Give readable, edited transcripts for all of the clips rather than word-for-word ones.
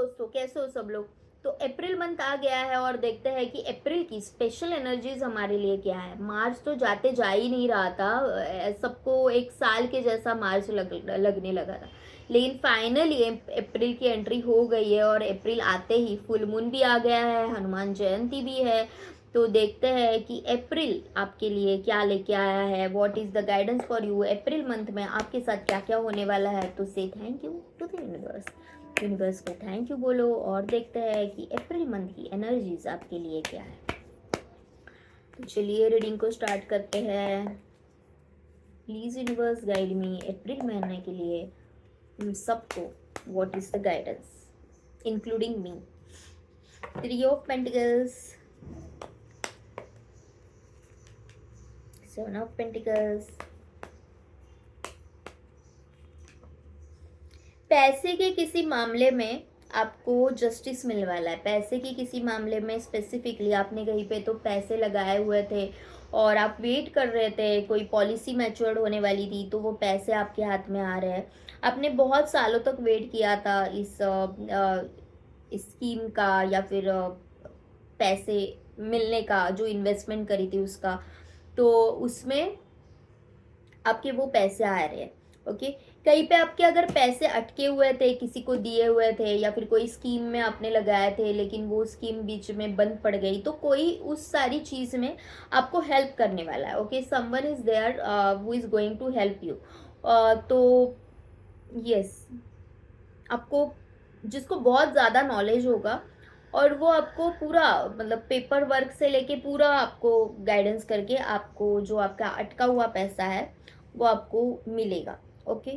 दोस्तों, कैसे हो सब लोग। तो अप्रैल मंथ आ गया है और देखते हैं कि अप्रैल की स्पेशल एनर्जीज हमारे लिए क्या है। मार्च तो जाते जा ही नहीं रहा था, सबको एक साल के जैसा मार्च लगने लगा था, लेकिन फाइनली अप्रैल की एंट्री हो गई है और अप्रैल आते ही फुल मून भी आ गया है, हनुमान जयंती भी है। तो देखते हैं कि अप्रैल आपके लिए क्या लेके आया है, what is the guidance for you. April month में आपके साथ क्या क्या होने वाला है। तो say thank you to the universe, universe को थैंक यू बोलो और देखते हैं कि अप्रैल मंथ की एनर्जीज आपके लिए क्या है। तो चलिए रीडिंग को स्टार्ट करते हैं। प्लीज यूनिवर्स गाइड मी अप्रैल महीने के लिए हम सबको, what is the guidance including me. 3 of Pentacles, 7 of Pentacles। पैसे के किसी मामले में आपको जस्टिस मिलने वाला है। पैसे के किसी मामले में स्पेसिफिकली आपने कहीं पे तो पैसे लगाए हुए थे और आप वेट कर रहे थे, कोई पॉलिसी मैच्योर्ड होने वाली थी तो वो पैसे आपके हाथ में आ रहे हैं। आपने बहुत सालों तक वेट किया था इस स्कीम का या फिर पैसे मिलने का, जो इन्वेस्टमेंट करी थी उसका, तो उसमें आपके वो पैसे आ रहे हैं। ओके, कहीं पे आपके अगर पैसे अटके हुए थे, किसी को दिए हुए थे या फिर कोई स्कीम में आपने लगाए थे लेकिन वो स्कीम बीच में बंद पड़ गई, तो कोई उस सारी चीज़ में आपको हेल्प करने वाला है। Okay, someone is there who is going to help you. तो यस, आपको जिसको बहुत ज़्यादा नॉलेज होगा और वो आपको पूरा मतलब पेपर वर्क से लेके पूरा आपको गाइडेंस करके आपको जो आपका अटका हुआ पैसा है वो आपको मिलेगा। Okay,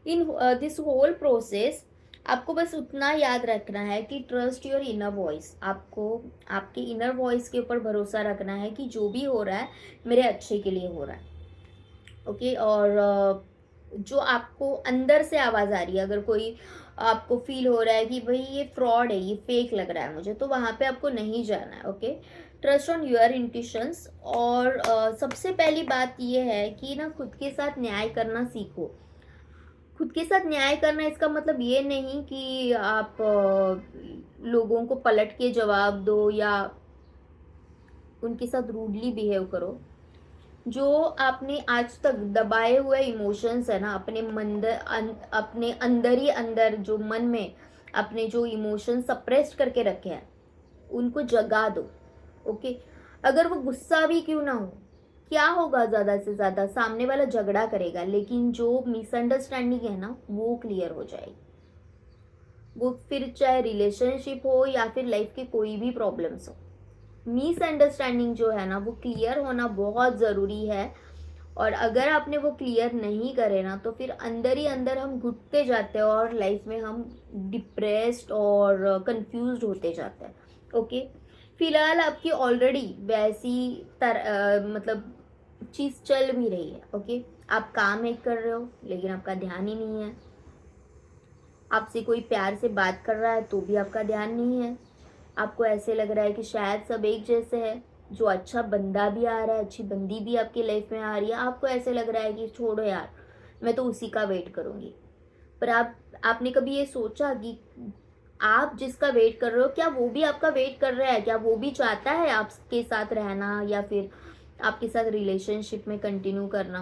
in this whole process आपको बस उतना याद रखना है कि ट्रस्ट योर इनर वॉइस। आपको आपके इनर वॉइस के ऊपर भरोसा रखना है कि जो भी हो रहा है मेरे अच्छे के लिए हो रहा है। ओके, और जो आपको अंदर से आवाज़ आ रही है, अगर कोई आपको फील हो रहा है कि भाई ये फ्रॉड है, ये फेक लग रहा है मुझे, तो वहाँ पे आपको नहीं जाना है। Okay, trust on your intuitions. और सबसे पहली बात ये है कि ना खुद के साथ न्याय करना सीखो। खुद के साथ न्याय करना इसका मतलब ये नहीं कि आप लोगों को पलट के जवाब दो या उनके साथ रूडली बिहेव करो। जो आपने आज तक दबाए हुए इमोशंस है ना, अपने अंदर ही अंदर जो मन में अपने जो इमोशंस सप्रेस करके रखे हैं उनको जगा दो। ओके, अगर वो गुस्सा भी क्यों ना हो, क्या होगा, ज़्यादा से ज़्यादा सामने वाला झगड़ा करेगा लेकिन जो मिसअंडरस्टैंडिंग है ना वो क्लियर हो जाएगी। वो फिर चाहे रिलेशनशिप हो या फिर लाइफ के कोई भी प्रॉब्लम्स हो, मिसअंडरस्टैंडिंग जो है ना वो क्लियर होना बहुत ज़रूरी है। और अगर आपने वो क्लियर नहीं करे ना तो फिर अंदर ही अंदर हम घुटते जाते हैं और लाइफ में हम डिप्रेस्ड और कंफ्यूज्ड होते जाते हैं। ओके, फिलहाल आपकी ऑलरेडी वैसी मतलब चीज़ चल भी रही है। ओके, आप काम एक कर रहे हो लेकिन आपका ध्यान ही नहीं है। आपसे कोई प्यार से बात कर रहा है तो भी आपका ध्यान नहीं है। आपको ऐसे लग रहा है कि शायद सब एक जैसे है, जो अच्छा बंदा भी आ रहा है, अच्छी बंदी भी आपकी लाइफ में आ रही है, आपको ऐसे लग रहा है कि छोड़ो यार, मैं तो उसी का वेट करूंगी। पर आपने कभी ये सोचा कि आप जिसका वेट कर रहे हो क्या वो भी आपका वेट कर रहा है? क्या वो भी चाहता है आपके साथ रहना या फिर आपके साथ रिलेशनशिप में कंटिन्यू करना?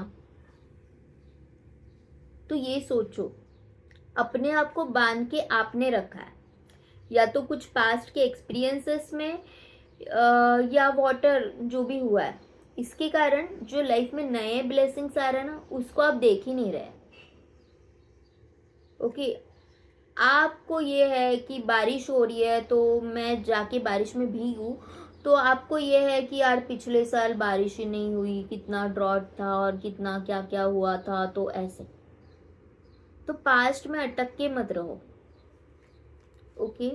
तो ये सोचो, अपने आप को बांध के आपने रखा है या तो कुछ पास्ट के एक्सपीरियंसेस में या वाटर जो भी हुआ है, इसके कारण जो लाइफ में नए ब्लेसिंग्स आ रहे हैं ना उसको आप देख ही नहीं रहे। ओके, आपको ये है कि बारिश हो रही है तो मैं जाके बारिश में भीगूं, तो आपको ये है कि यार पिछले साल बारिश ही नहीं हुई, कितना ड्रॉट था और कितना क्या क्या हुआ था, तो ऐसे तो पास्ट में अटक के मत रहो। ओके,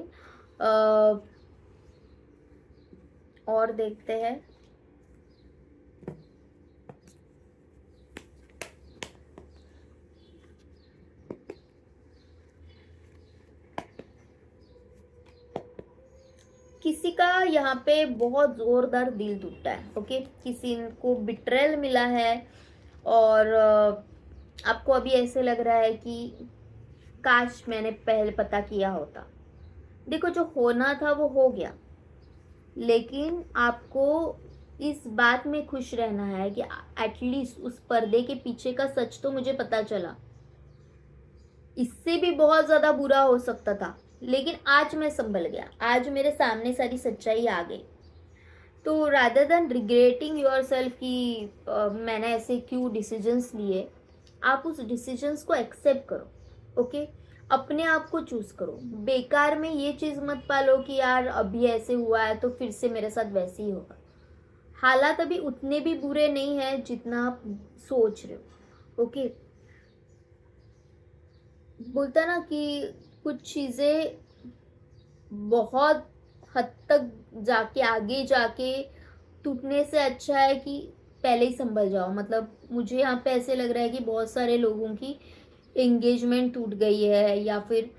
और देखते हैं। किसी का यहाँ पे बहुत जोरदार दिल टूटा है। ओके, किसी को बिट्रेल मिला है और आपको अभी ऐसे लग रहा है कि काश मैंने पहले पता किया होता। देखो, जो होना था वो हो गया, लेकिन आपको इस बात में खुश रहना है कि एटलीस्ट उस पर्दे के पीछे का सच तो मुझे पता चला। इससे भी बहुत ज़्यादा बुरा हो सकता था, लेकिन आज मैं संभल गया, आज मेरे सामने सारी सच्चाई आ गई। तो rather than regretting your self कि मैंने ऐसे क्यों डिसीजंस लिए, आप उस डिसीजंस को एक्सेप्ट करो। ओके, अपने आप को चूज करो। बेकार में ये चीज़ मत पालो कि यार अभी ऐसे हुआ है तो फिर से मेरे साथ वैसे ही होगा। हालात अभी उतने भी बुरे नहीं हैं जितना आप सोच रहे हो। ओके, बोलता ना कि कुछ चीज़ें बहुत हद तक जाके आगे जाके टूटने से अच्छा है कि पहले ही संभल जाओ। मतलब मुझे यहाँ पे ऐसे लग रहा है कि बहुत सारे लोगों की एंगेजमेंट टूट गई है, या फिर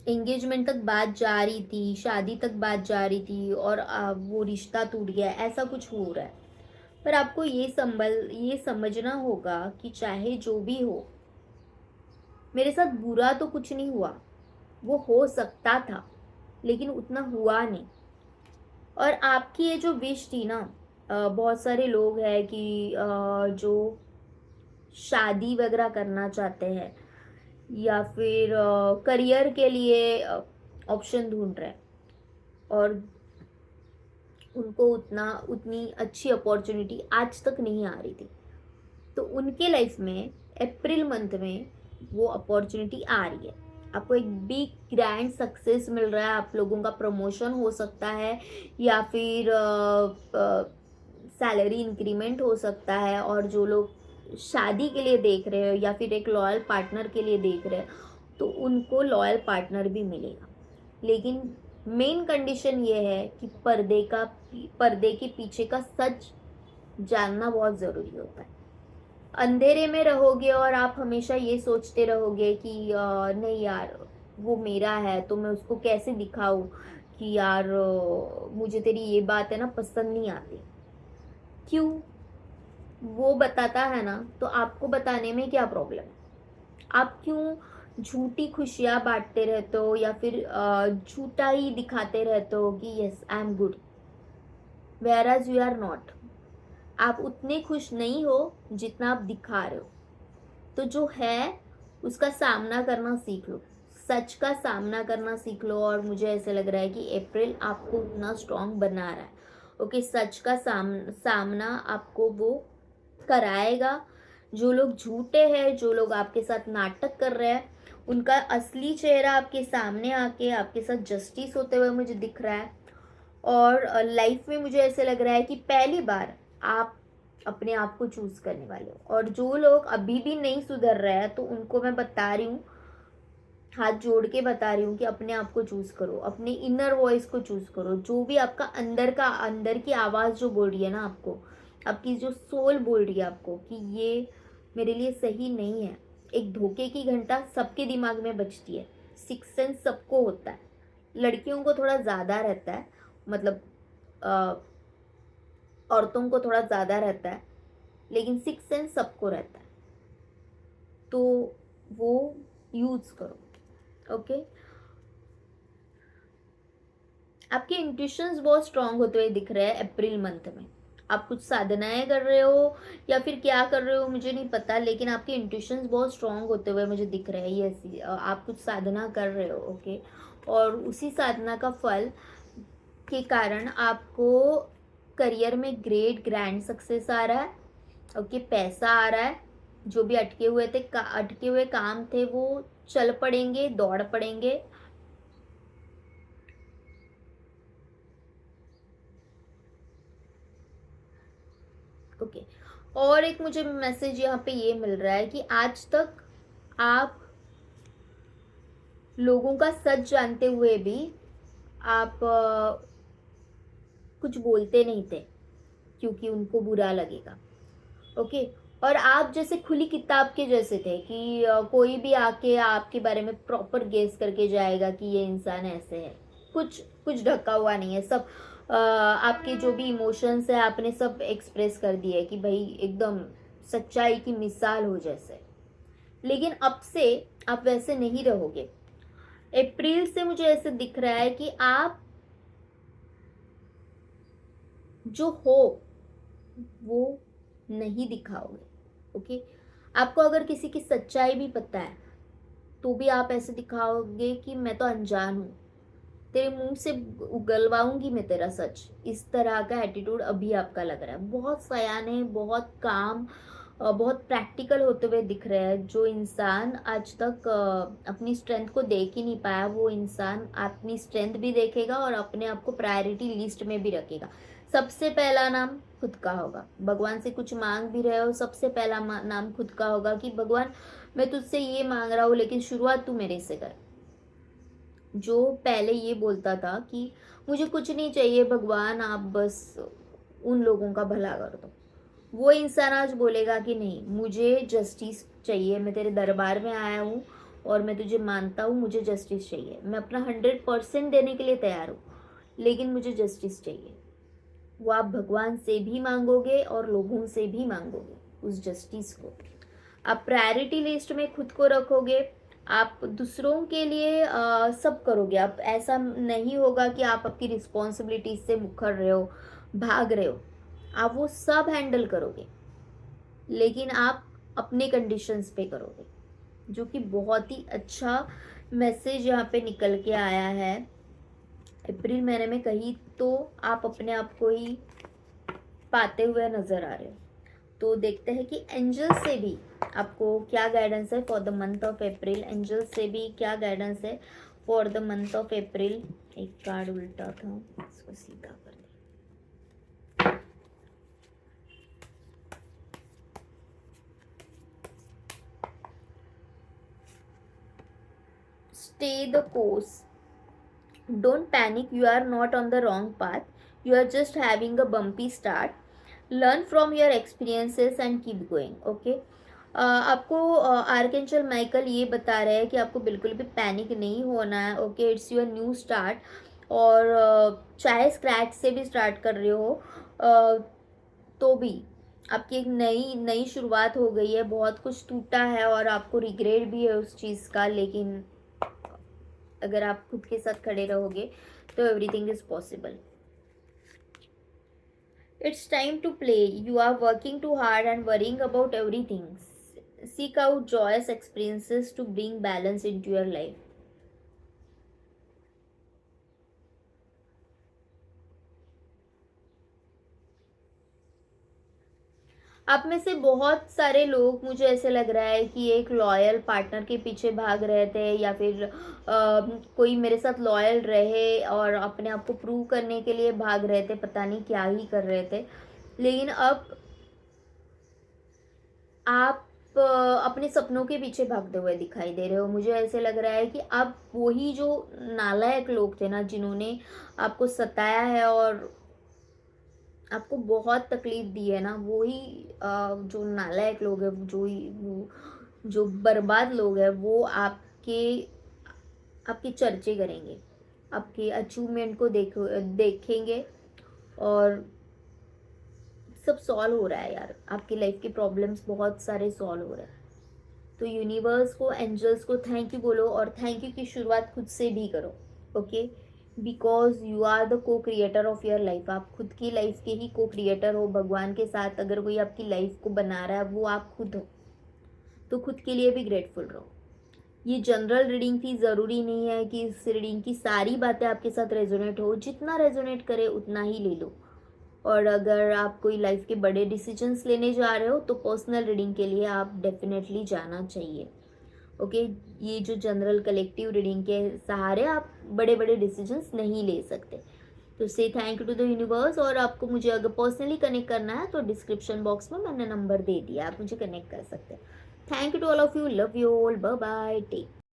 एंगेजमेंट तक बात जा रही थी, शादी तक बात जा रही थी, और वो रिश्ता टूट गया, ऐसा कुछ हो रहा है। पर आपको ये समझना होगा कि चाहे जो भी हो, मेरे साथ बुरा तो कुछ नहीं हुआ, वो हो सकता था लेकिन उतना हुआ नहीं। और आपकी ये जो विश थी ना, बहुत सारे लोग हैं कि जो शादी वगैरह करना चाहते हैं या फिर करियर के लिए ऑप्शन ढूंढ रहे हैं, और उनको उतनी अच्छी अपॉर्चुनिटी आज तक नहीं आ रही थी, तो उनके लाइफ में अप्रैल मंथ में वो अपॉर्चुनिटी आ रही है। आपको एक बिग ग्रैंड सक्सेस मिल रहा है, आप लोगों का प्रमोशन हो सकता है, या फिर सैलरी इंक्रीमेंट हो सकता है। और जो लोग शादी के लिए देख रहे हो या फिर एक लॉयल पार्टनर के लिए देख रहे हो, तो उनको लॉयल पार्टनर भी मिलेगा। लेकिन मेन कंडीशन ये है कि पर्दे के पीछे का सच जानना बहुत ज़रूरी होता है। अंधेरे में रहोगे और आप हमेशा ये सोचते रहोगे कि नहीं यार वो मेरा है तो मैं उसको कैसे दिखाऊं कि यार मुझे तेरी ये बात है ना पसंद नहीं आती। क्यों? वो बताता है ना, तो आपको बताने में क्या प्रॉब्लम है? आप क्यों झूठी खुशियाँ बांटते रहते हो, या फिर झूठा ही दिखाते रहते हो कि yes I am good, whereas you are not. आप उतने खुश नहीं हो जितना आप दिखा रहे हो। तो जो है उसका सामना करना सीख लो, सच का सामना करना सीख लो। और मुझे ऐसे लग रहा है कि अप्रैल आपको उतना स्ट्रांग बना रहा है। ओके, सच का सामना आपको वो कराएगा। जो लोग झूठे हैं, जो लोग आपके साथ नाटक कर रहे हैं, उनका असली चेहरा आपके सामने आके आपके साथ जस्टिस होते हुए मुझे दिख रहा है। और लाइफ में मुझे ऐसे लग रहा है कि पहली बार आप अपने आप को चूज करने वाले हो। और जो लोग अभी भी नहीं सुधर रहे हैं, तो उनको मैं बता रही हूँ, हाथ जोड़ के बता रही हूँ कि अपने आप को चूज करो, अपने इनर वॉइस को चूज करो। जो भी आपका अंदर की आवाज़ जो बोल रही है ना आपको, आपकी जो सोल बोल रही है आपको कि ये मेरे लिए सही नहीं है। एक धोखे की घंटा सबके दिमाग में बजती है, सिक्स सेंस सबको होता है। लड़कियों को थोड़ा ज़्यादा रहता है, मतलब औरतों को थोड़ा ज़्यादा रहता है, लेकिन सिक्स सेंस सबको रहता है। तो वो यूज़ करो। ओके, आपके इंट्यूशंस बहुत स्ट्रांग होते हुए दिख रहे हैं अप्रैल मंथ में। आप कुछ साधनाएं कर रहे हो या फिर क्या कर रहे हो मुझे नहीं पता, लेकिन आपके इंट्यूशंस बहुत स्ट्रांग होते हुए मुझे दिख रहे हैं। यस, आप कुछ साधना कर रहे हो। ओके, और उसी साधना का फल के कारण आपको करियर में ग्रेट ग्रैंड सक्सेस आ रहा है। ओके, पैसा आ रहा है। जो भी अटके हुए काम थे वो चल पड़ेंगे, दौड़ पड़ेंगे। ओके, और एक मुझे मैसेज यहाँ पे ये मिल रहा है कि आज तक आप लोगों का सच जानते हुए भी आप कुछ बोलते नहीं थे क्योंकि उनको बुरा लगेगा। ओके, और आप जैसे खुली किताब के जैसे थे कि कोई भी आके आपके बारे में प्रॉपर गेस करके जाएगा कि ये इंसान ऐसे है। कुछ कुछ ढका हुआ नहीं है, सब आपके जो भी इमोशंस है आपने सब एक्सप्रेस कर दिए कि भाई एकदम सच्चाई की मिसाल हो जैसे। लेकिन अब से आप वैसे नहीं रहोगे। अप्रैल से मुझे ऐसे दिख रहा है कि आप जो हो वो नहीं दिखाओगे। ओके, आपको अगर किसी की सच्चाई भी पता है तो भी आप ऐसे दिखाओगे कि मैं तो अनजान हूँ, तेरे मुंह से उगलवाऊंगी मैं तेरा सच। इस तरह का एटीट्यूड अभी आपका लग रहा है। बहुत सयाने, बहुत काम, बहुत प्रैक्टिकल होते हुए दिख रहे हैं। जो इंसान आज तक अपनी स्ट्रेंथ को देख ही नहीं पाया, वो इंसान अपनी स्ट्रेंथ भी देखेगा और अपने आप को प्रायोरिटी लिस्ट में भी रखेगा। सबसे पहला नाम खुद का होगा। भगवान से कुछ मांग भी रहे हो, सबसे पहला नाम खुद का होगा कि भगवान मैं तुझसे ये मांग रहा हूँ, लेकिन शुरुआत तू मेरे से कर। जो पहले ये बोलता था कि मुझे कुछ नहीं चाहिए भगवान, आप बस उन लोगों का भला कर दो, वो इंसान आज बोलेगा कि नहीं, मुझे जस्टिस चाहिए, मैं तेरे दरबार में आया हूँ और मैं तुझे मानता हूँ, मुझे जस्टिस चाहिए, मैं अपना 100% देने के लिए तैयार हूँ, लेकिन मुझे जस्टिस चाहिए। वो आप भगवान से भी मांगोगे और लोगों से भी मांगोगे उस जस्टिस को। आप प्रायोरिटी लिस्ट में खुद को रखोगे, आप दूसरों के लिए सब करोगे। आप ऐसा नहीं होगा कि आप आपकी रिस्पॉन्सिबिलिटीज से मुकर रहे हो, भाग रहे हो। आप वो सब हैंडल करोगे, लेकिन आप अपने कंडीशंस पे करोगे, जो कि बहुत ही अच्छा मैसेज यहाँ पे निकल के आया है अप्रैल महीने में। कहीं तो आप अपने आप को ही पाते हुए नजर आ रहे हो। तो देखते हैं कि एंजल से भी आपको क्या गाइडेंस है for the month of April. Angel से भी क्या गाइडेंस है for the month of April. एक कार्ड उल्टा था, इसको सीधा कर दे। Stay the course, don't panic, you are not on the wrong path, you are just having a bumpy start, learn from your experiences and keep going. okay? आपको archangel Michael ये बता रहे हैं कि आपको बिल्कुल भी पैनिक नहीं होना है। Okay, it's your new start. और चाहे स्क्रैच से भी स्टार्ट कर रहे हो तो भी आपकी एक नई नई शुरुआत हो गई है। बहुत कुछ टूटा है और आपको रिग्रेट भी है उस चीज़ का, लेकिन अगर आप खुद के साथ खड़े रहोगे तो everything is possible. It's time to play, you are working too hard and worrying about everything, seek out joyous experiences to bring balance into your life. आप में से बहुत सारे लोग, मुझे ऐसे लग रहा है कि एक लॉयल पार्टनर के पीछे भाग रहे थे, या फिर कोई मेरे साथ लॉयल रहे और अपने आप को प्रूव करने के लिए भाग रहे थे, पता नहीं क्या ही कर रहे थे। लेकिन अब आप अपने सपनों के पीछे भागते हुए दिखाई दे रहे हो। मुझे ऐसे लग रहा है कि अब वही जो नालायक लोग थे ना, जिन्होंने आपको सताया है और आपको बहुत तकलीफ दी है ना, वो ही जो नालायक लोग हैं, जो बर्बाद लोग हैं, वो आपके चर्चे करेंगे, आपके अचीवमेंट को देखेंगे। और सब सॉल्व हो रहा है यार, आपकी लाइफ के प्रॉब्लम्स बहुत सारे सॉल्व हो रहे हैं। तो यूनिवर्स को, एंजल्स को थैंक यू बोलो, और थैंक यू की शुरुआत खुद से भी करो। Okay, because you are the co creator of your life. आप खुद की लाइफ के ही को क्रिएटर हो। भगवान के साथ अगर कोई आपकी लाइफ को बना रहा है, वो आप खुद हो। तो खुद के लिए भी ग्रेटफुल रहो। ये जनरल रीडिंग थी, ज़रूरी नहीं है कि इस रीडिंग की सारी बातें आपके साथ रेजोनेट हो। जितना रेजोनेट करे उतना ही ले लो। और अगर आप कोई लाइफ के बड़े डिसीजंस लेने जा रहे हो तो पर्सनल रीडिंग के लिए आप डेफिनेटली जाना चाहिए। ओके, ये जो जनरल कलेक्टिव रीडिंग के सहारे आप बड़े बड़े डिसीजंस नहीं ले सकते। तो say thank you to the universe. और आपको मुझे अगर पर्सनली कनेक्ट करना है तो डिस्क्रिप्शन बॉक्स में मैंने नंबर दे दिया, आप मुझे कनेक्ट कर सकते हैं। Thank you to all of you, love you all, bye bye, take